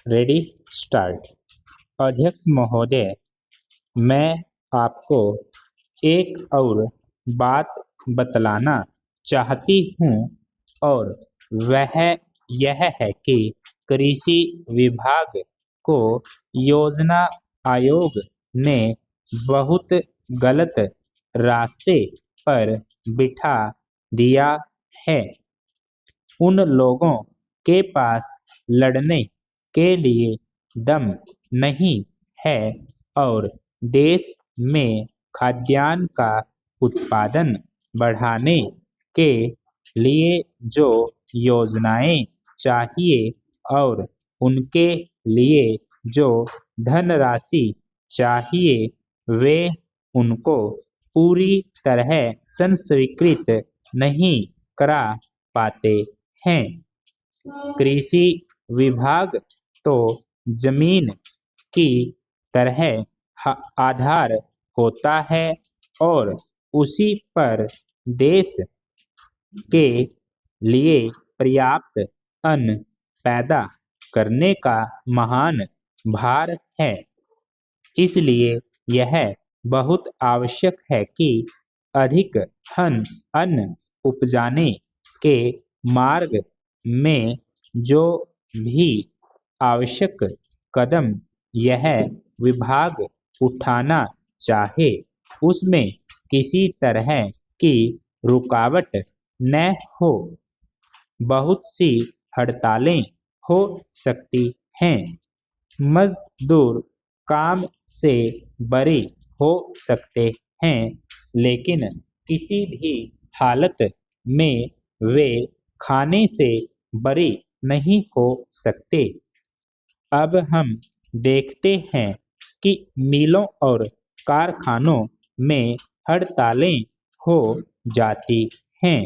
Ready start. अध्यक्ष महोदय, मैं आपको एक और बात बतलाना चाहती हूँ और वह यह है कि कृषि विभाग को योजना आयोग ने बहुत गलत रास्ते पर बिठा दिया है। उन लोगों के पास लड़ने के लिए दम नहीं है और देश में खाद्यान्न का उत्पादन बढ़ाने के लिए जो योजनाएं चाहिए और उनके लिए जो धनराशि चाहिए वे उनको पूरी तरह संस्वीकृत नहीं करा पाते हैं। कृषि विभाग तो जमीन की तरह आधार होता है और उसी पर देश के लिए पर्याप्त अन्न पैदा करने का महान भार है। इसलिए यह बहुत आवश्यक है कि अधिक अन्न उपजाने के मार्ग में जो भी आवश्यक कदम यह विभाग उठाना चाहे उसमें किसी तरह की रुकावट न हो। बहुत सी हड़तालें हो सकती हैं, मजदूर काम से बरी हो सकते हैं, लेकिन किसी भी हालत में वे खाने से बरी नहीं हो सकते। अब हम देखते हैं कि मिलों और कारखानों में हड़तालें हो जाती हैं,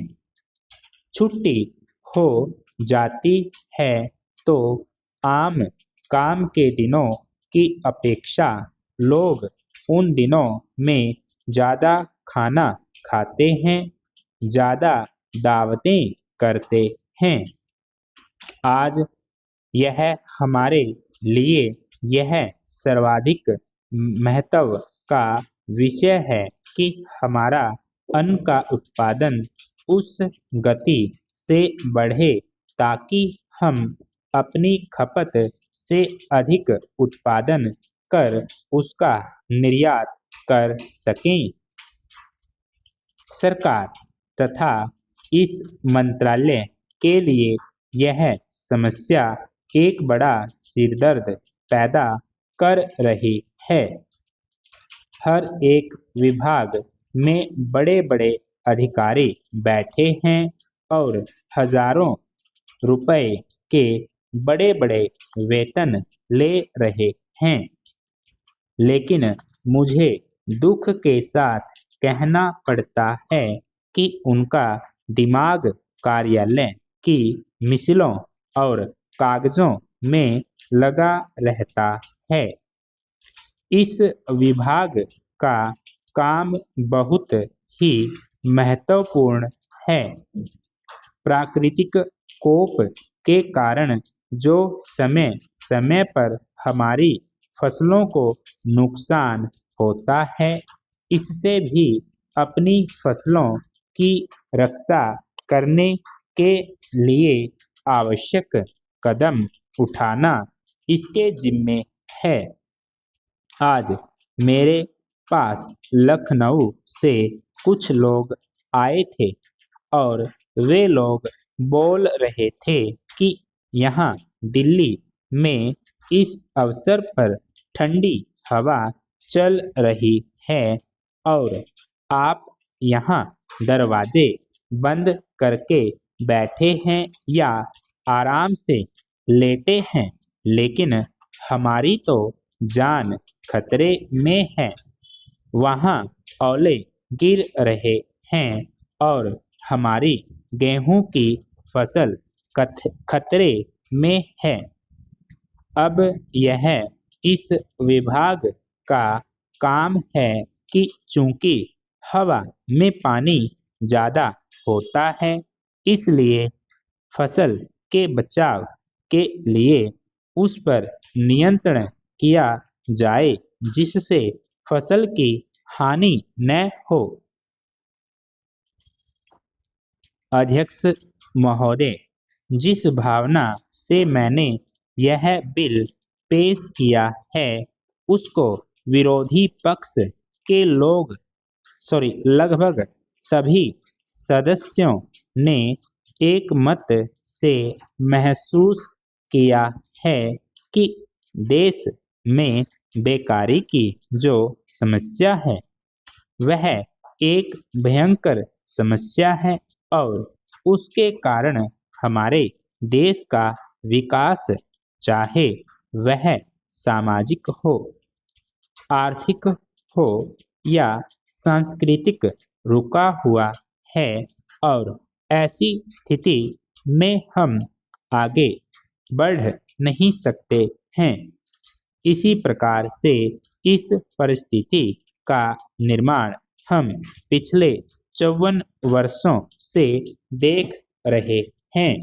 छुट्टी हो जाती है तो आम काम के दिनों की अपेक्षा लोग उन दिनों में ज़्यादा खाना खाते हैं, ज़्यादा दावतें करते हैं। आज यह हमारे लिए यह सर्वाधिक महत्व का विषय है कि हमारा अन्न का उत्पादन उस गति से बढ़े ताकि हम अपनी खपत से अधिक उत्पादन कर उसका निर्यात कर सकें। सरकार तथा इस मंत्रालय के लिए यह समस्या एक बड़ा सिरदर्द पैदा कर रही है। हर एक विभाग में बड़े-बड़े अधिकारी बैठे हैं और हजारों रुपए के बड़े-बड़े वेतन ले रहे हैं, लेकिन मुझे दुख के साथ कहना पड़ता है कि उनका दिमाग कार्यालय की मिसलों और कागजों में लगा रहता है। इस विभाग का काम बहुत ही महत्वपूर्ण है। प्राकृतिक कोप के कारण जो समय समय पर हमारी फसलों को नुकसान होता है, इससे भी अपनी फसलों की रक्षा करने के लिए आवश्यक कदम उठाना इसके जिम्मे है। आज मेरे पास लखनऊ से कुछ लोग आए थे और वे लोग बोल रहे थे कि यहाँ दिल्ली में इस अवसर पर ठंडी हवा चल रही है और आप यहाँ दरवाजे बंद करके बैठे हैं या आराम से लेटे हैं, लेकिन हमारी तो जान खतरे में है। वहाँ ओले गिर रहे हैं और हमारी गेहूं की फसल खतरे में है। अब यह इस विभाग का काम है कि चूंकि हवा में पानी ज़्यादा होता है, इसलिए फसल के बचाव के लिए उस पर नियंत्रण किया जाए जिससे फसल की हानि न हो। अध्यक्ष महोदय, जिस भावना से मैंने यह बिल पेश किया है उसको विरोधी पक्ष के लगभग सभी सदस्यों ने एक मत से महसूस किया है कि देश में बेकारी की जो समस्या है वह एक भयंकर समस्या है और उसके कारण हमारे देश का विकास, चाहे वह सामाजिक हो, आर्थिक हो या सांस्कृतिक, रुका हुआ है और ऐसी स्थिति में हम आगे बढ़ नहीं सकते हैं। इसी प्रकार से इस परिस्थिति का निर्माण हम पिछले 54 वर्षों से देख रहे हैं।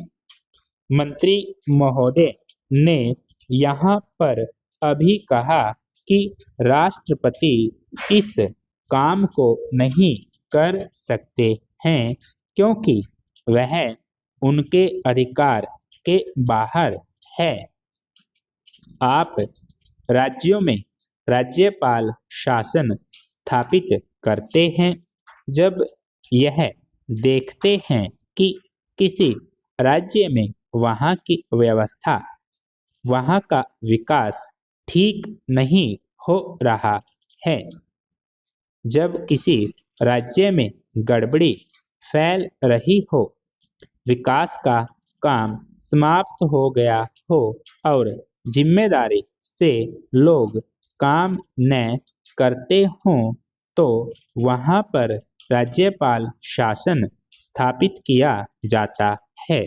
मंत्री महोदय ने यहाँ पर अभी कहा कि राष्ट्रपति इस काम को नहीं कर सकते हैं क्योंकि वह उनके अधिकार के बाहर है। आप राज्यों में राज्यपाल शासन स्थापित करते हैं। जब यह देखते हैं कि किसी राज्य में वहाँ की व्यवस्था, वहाँ का विकास ठीक नहीं हो रहा है, जब किसी राज्य में गड़बड़ी फैल रही हो, विकास का काम समाप्त हो गया हो और जिम्मेदारी से लोग काम न करते हों, तो वहाँ पर राज्यपाल शासन स्थापित किया जाता है।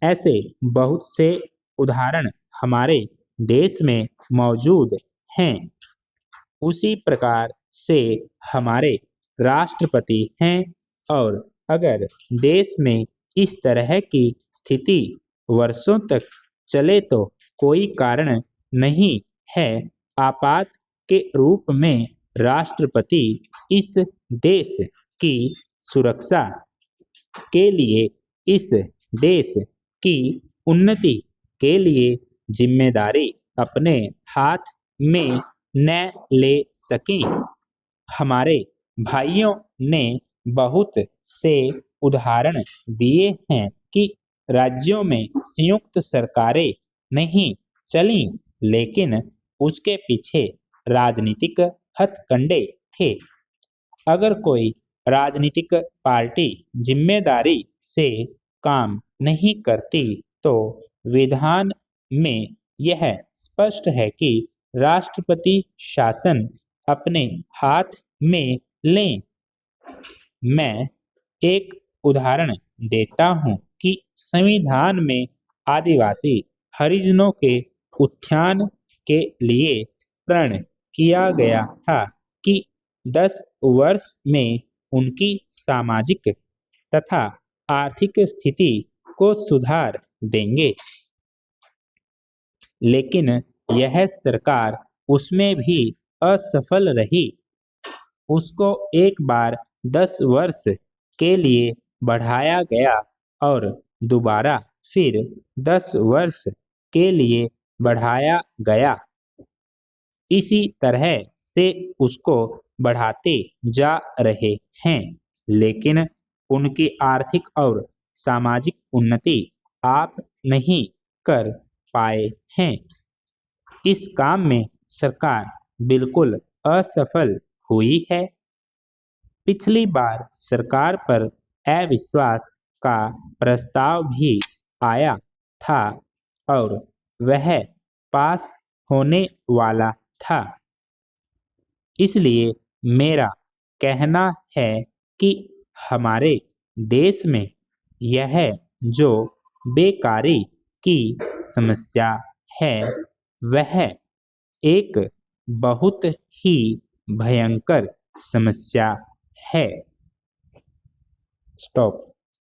ऐसे बहुत से उदाहरण हमारे देश में मौजूद हैं। उसी प्रकार से हमारे राष्ट्रपति हैं और अगर देश में इस तरह की स्थिति वर्षों तक चले तो कोई कारण नहीं है आपात के रूप में राष्ट्रपति इस देश की सुरक्षा के लिए, इस देश की उन्नति के लिए जिम्मेदारी अपने हाथ में न ले सकें। हमारे भाइयों ने बहुत से उदाहरण दिए हैं कि राज्यों में संयुक्त सरकारें नहीं चली, लेकिन उसके पीछे राजनीतिक हथकंडे थे। अगर कोई राजनीतिक पार्टी जिम्मेदारी से काम नहीं करती तो विधान में यह स्पष्ट है कि राष्ट्रपति शासन अपने हाथ में लें। मैं एक उदाहरण देता हूँ कि संविधान में आदिवासी हरिजनों के उत्थान के लिए प्रण किया गया था कि 10 वर्ष में उनकी सामाजिक तथा आर्थिक स्थिति को सुधार देंगे, लेकिन यह सरकार उसमें भी असफल रही। उसको एक बार 10 वर्ष के लिए बढ़ाया गया और दोबारा फिर 10 वर्ष के लिए बढ़ाया गया। इसी तरह से उसको बढ़ाते जा रहे हैं, लेकिन उनकी आर्थिक और सामाजिक उन्नति आप नहीं कर पाए हैं। इस काम में सरकार बिल्कुल असफल हुई है। पिछली बार सरकार पर अविश्वास का प्रस्ताव भी आया था और वह पास होने वाला था। इसलिए मेरा कहना है कि हमारे देश में यह जो बेकारी की समस्या है वह एक बहुत ही भयंकर समस्या है। स्टॉप।